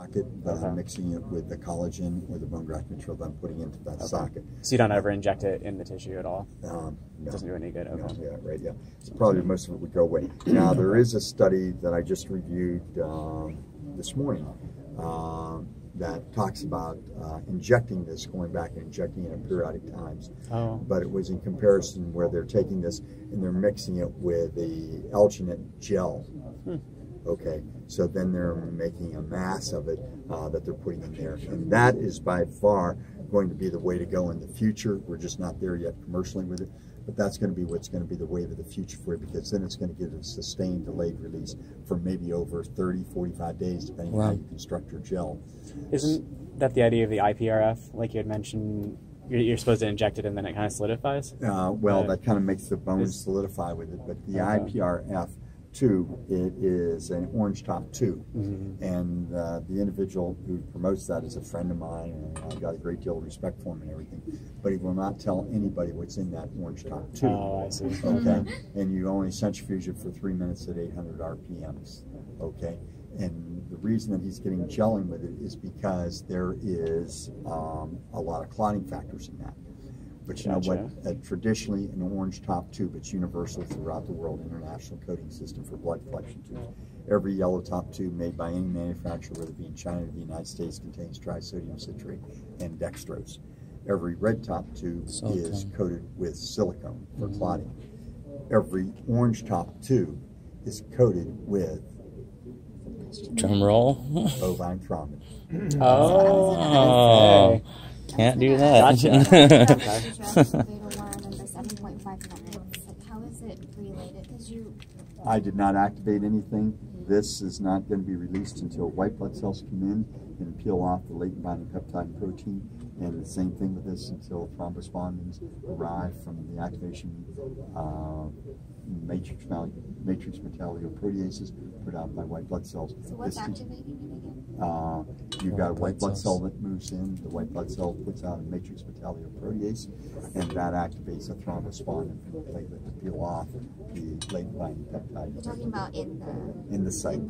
socket, but I'm mixing it with the collagen or the bone graft material that I'm putting into that socket. So you don't ever inject it in the tissue at all? No. It doesn't do any good? Okay. No, yeah, right, yeah. So probably most of it would go away. Now, there is a study that I just reviewed this morning that talks about injecting this, going back and injecting it at periodic times. Oh. But it was in comparison where they're taking this and they're mixing it with the alginate gel. Okay, so then they're making a mass of it that they're putting in there. And that is by far going to be the way to go in the future. We're just not there yet commercially with it. But that's going to be what's going to be the wave of the future for it, because then it's going to get a sustained delayed release for maybe over 30, 45 days, depending on how you construct your gel. Isn't that the idea of the IPRF, like you had mentioned? You're supposed to inject it and then it kind of solidifies? Well, that kind of makes the bones solidify with it, but the IPRF tube, it is an orange top tube, and the individual who promotes that is a friend of mine, and I've got a great deal of respect for him and everything, but he will not tell anybody what's in that orange top tube. Oh, I see. Okay, and you only centrifuge it for 3 minutes at 800 RPMs, okay? And the reason that he's getting gelling with it is because there is a lot of clotting factors in that. But you know what? Traditionally, an orange top tube, it's universal throughout the world, international coding system for blood collection tubes. Every yellow top tube made by any manufacturer, whether it be in China or the United States, contains trisodium citrate and dextrose. Every red top tube is coated with silicone for clotting. Every orange top tube is coated with drum roll. Bovine thrombin. Oh. Can't do that. Gotcha. How is it related? Because I did not activate anything. This is not going to be released until white blood cells come in and peel off the latent binding peptide and protein. And the same thing with this until thrombospondins arrive from the activation matrix metalloproteases put out by white blood cells. So what's activating it again? You've got a white blood cell that moves in, the white blood cell puts out a matrix metalloprotease, and that activates a thrombospondin from the platelet to peel off the latent binding peptide. You're talking about in the site.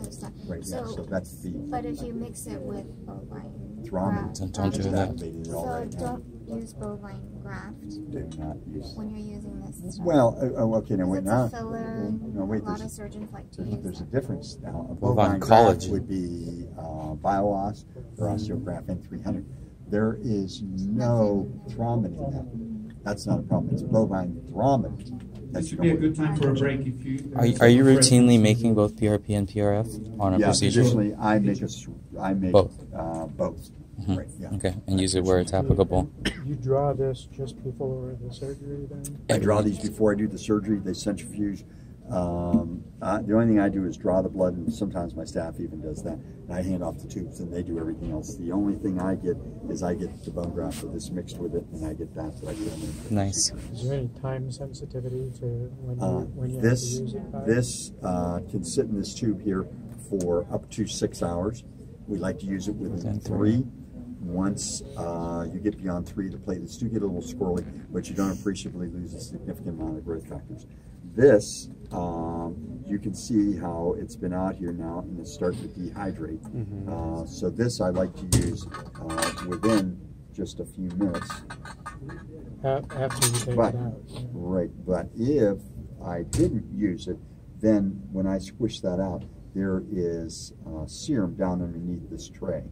Right, so, yeah, so that's the... But if you mix it with bovine thrombin, don't do that. So don't use bovine graft do not use when you're using this stuff. Well, okay, now wait, it's now. A filler. No, wait, a lot of surgeons like to use there's a that. difference now. A Bovine graft collagen would be BioOS or Osteograph N300. There is no thrombin in that. That's not a problem. It's bovine thrombin. This would be a good time for a break if you... Are you routinely making both PRP and PRF on a procedure? Yeah, traditionally I make both. Both. Right, yeah. Okay, and use it where it's applicable. You draw this just before the surgery then? I draw these before I do the surgery. They centrifuge. The only thing I do is draw the blood, and sometimes my staff even does that. And I hand off the tubes, and they do everything else. The only thing I get is I get the bone graft with this mixed with it, and I get that I put in. Nice. Is there any time sensitivity to when you this, have to use it by? This can sit in this tube here for up to 6 hours. We like to use it within 3. Once you get beyond 3, the platelets do get a little squirrely, but you don't appreciably lose a significant amount of growth factors. This, you can see how it's been out here now and it's starting to dehydrate. So this I like to use within just a few minutes. After you take it out. Yeah. Right, but if I didn't use it, then when I squish that out, there is serum down underneath this tray.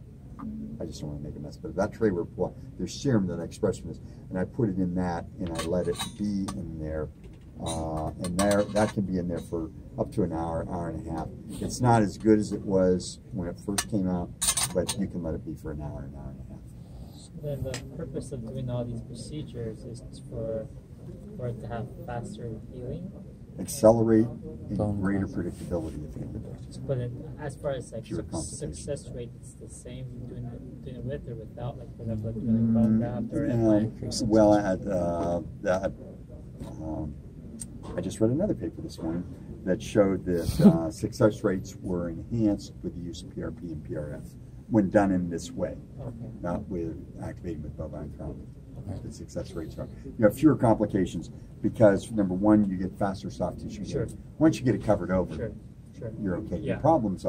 I just don't want to make a mess, but that tray were well, there's serum that I express from this, and I put it in that, and I let it be in there, and that can be in there for up to an hour, hour and a half. It's not as good as it was when it first came out, but you can let it be for an hour and a half. So then the purpose of doing all these procedures is for it to have faster healing? Accelerate and greater predictability of healing. But as far as like success rate, it's the same doing it with or without, like for example, doing bone graft or implant? Well, I just read another paper this morning that showed that success rates were enhanced with the use of PRP and PRF when done in this way, not with activating with bovine thrombin. The success rates are. You have fewer complications because, number one, you get faster soft tissue healing. Once you get it covered over, you're okay. The problems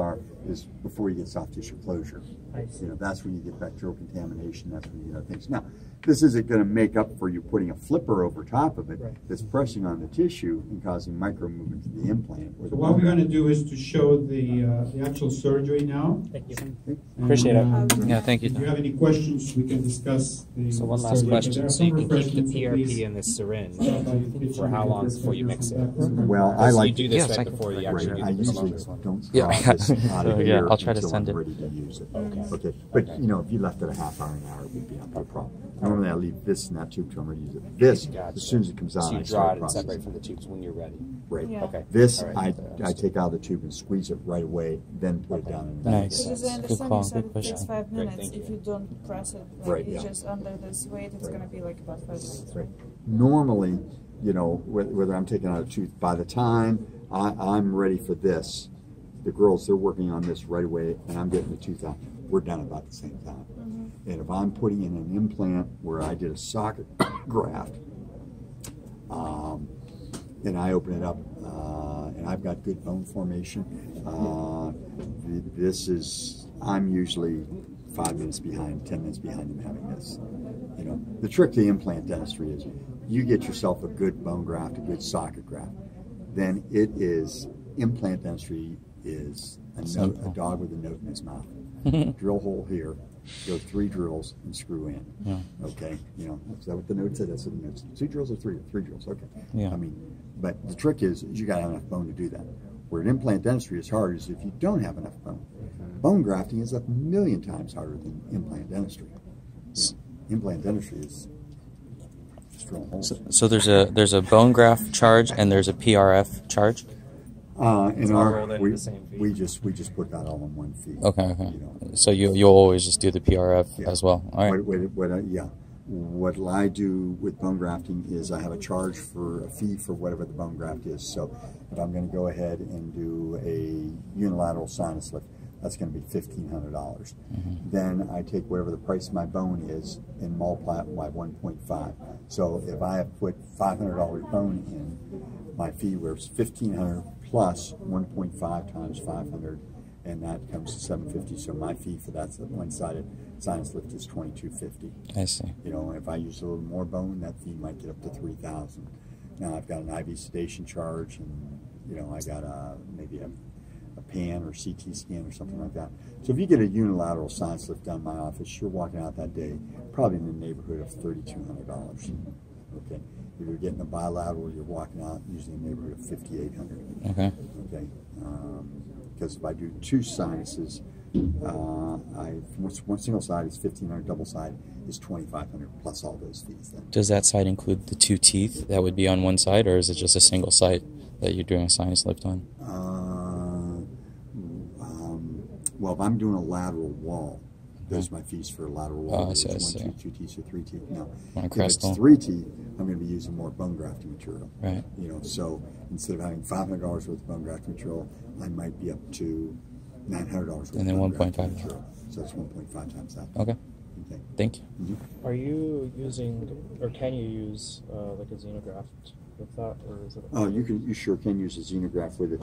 is before you get soft tissue closure. I see. You know, that's when you get bacterial contamination. That's when you get things. Now, this isn't going to make up for you putting a flipper over top of it that's pressing on the tissue and causing micro movement to the implant. So what we're going to do is to show the actual surgery now. Thank you. And, Appreciate it. Yeah, thank you. If you have any questions, we can discuss. So one last surgery. question. There are So you some can keep the refreshments, PRP please. in this syringe Stop by the kitchen for how and long get before you mix it? Well, I So like you do this Yes, I right can- before you Right, actually I do the usually procedure. don't Yeah. draw this out of So, yeah, here I'll try to until send I'm it. ready to use it. Okay. Okay, but you know, if you left it a half hour, an hour, it would be not a problem. Normally, I leave this in that tube till I'm ready to use it. This, Gotcha. as soon as it comes out, So I you draw start it and processing. separate from the tubes when you're ready. Right. Yeah. Okay. This, All right. I take out of the tube and squeeze it right away, then put it down. In the Nice. Because I Good understand call, you said good it takes question. 5 Great, minutes. thank If you. you don't press it, like Right, it's yeah. just under this weight, it's Right. gonna be like about 5 minutes. Right. Normally, you know, whether I'm taking out a tooth, by the time I'm ready for this, the girls, they're working on this right away, and I'm getting the tooth out. We're done about the same time. And if I'm putting in an implant where I did a socket graft, and I open it up, and I've got good bone formation, I'm usually 5 minutes behind, 10 minutes behind them having this. You know, the trick to implant dentistry is you get yourself a good bone graft, a good socket graft, then it is, implant dentistry is a dog with a note in his mouth. Drill hole here, go 3 drills and screw in. Yeah. Okay, you know, is that what the note said? That's what the note said. 2 drills or 3? 3 drills, okay. Yeah. I mean, but the trick is you got to have enough bone to do that. Where an implant dentistry is hard is if you don't have enough bone. Bone grafting is 1,000,000 times harder than implant dentistry. You know, implant dentistry is just drill holes. So there's a bone graft charge and there's a PRF charge. In all our, rolled into the same fee. we just put that all in one fee. Okay, okay. You know, So you'll always just do the PRF Yeah. as well. All right. What I do with bone grafting is I have a charge for a fee for whatever the bone graft is. So if I'm going to go ahead and do a unilateral sinus lift, that's going to be $1,500. Then I take whatever the price of my bone is and multiply it by 1.5. So if I have put $500 bone in, my fee was $1,500 plus 1.5 times 500, and that comes to $750. So my fee for that one-sided sinus lift is $2,250. I see. You know, if I use a little more bone, that fee might get up to $3,000. Now I've got an IV sedation charge, and you know I got maybe a pan or CT scan or something like that. So if you get a unilateral sinus lift down in my office, you're walking out that day probably in the neighborhood of $3,200. Okay. If you're getting a bilateral, you're walking out usually in the neighborhood of $5,800. Okay. Okay. Because if I do 2 sinuses, one single side is $1,500, double side is $2,500 plus all those fees. Then. Does that side include the 2 teeth that would be on one side, or is it just a single side that you're doing a sinus lift on? Well, if I'm doing a lateral wall, those are my fees for a lateral wall. Oh, I see, There's I see. 1 teeth, 2 teeth, or 3 teeth. Now, One if crestal. it's 3 teeth, I'm going to be using more bone grafting material. Right. You know, so instead of having $500 worth of bone grafting material, I might be up to $900 worth And then of bone 1.5. grafting material. So that's 1.5 times that. Okay. Okay. Thank you. Mhm. Are you using, or can you use like a xenograft with that, or is it? Oh, you sure can use a xenograft with it.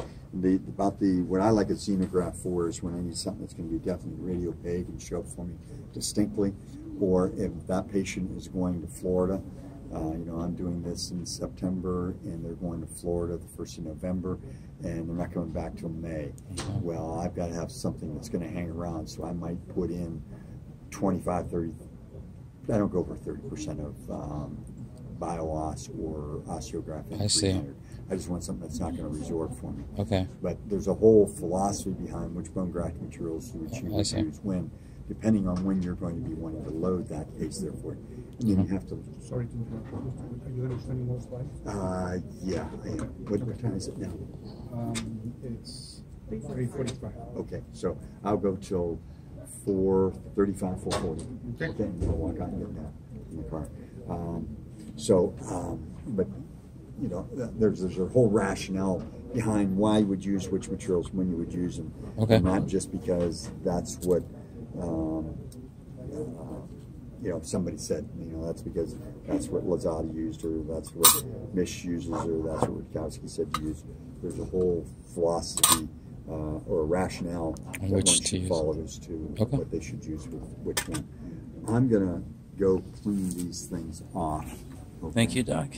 What I like a xenograft for is when I need something that's going to be definitely radio big and show up for me distinctly, or if that patient is going to Florida. You know, I'm doing this in September, and they're going to Florida the 1st of November, and they're not coming back till May. Well, I've got to have something that's going to hang around, so I might put in 25, 30. I don't go over 30% of BioOs or osteographic. I see. I just want something that's not going to resorb for me. Okay. But there's a whole philosophy behind which bone grafting materials you I would see. use when, depending on when you're going to be wanting to load that case there for it. And then you have to. Sorry to interrupt. Are you going to show any more slides? Yeah, I am. What time is it now? It's 3:45. Okay, so I'll go till 4:35, 4:40. Okay. And we'll walk out and get that in the car. But you know, there's a whole rationale behind why you would use which materials when you would use them, Okay. and not just because that's what you know somebody said. You know, that's because that's what Lazada used, or that's what Mish uses, or that's what Witkowski said to use. There's a whole philosophy or a rationale that which one to should use. follow as to Okay. what they should use with which one. I'm gonna go clean these things off. Thank okay? you, Doc.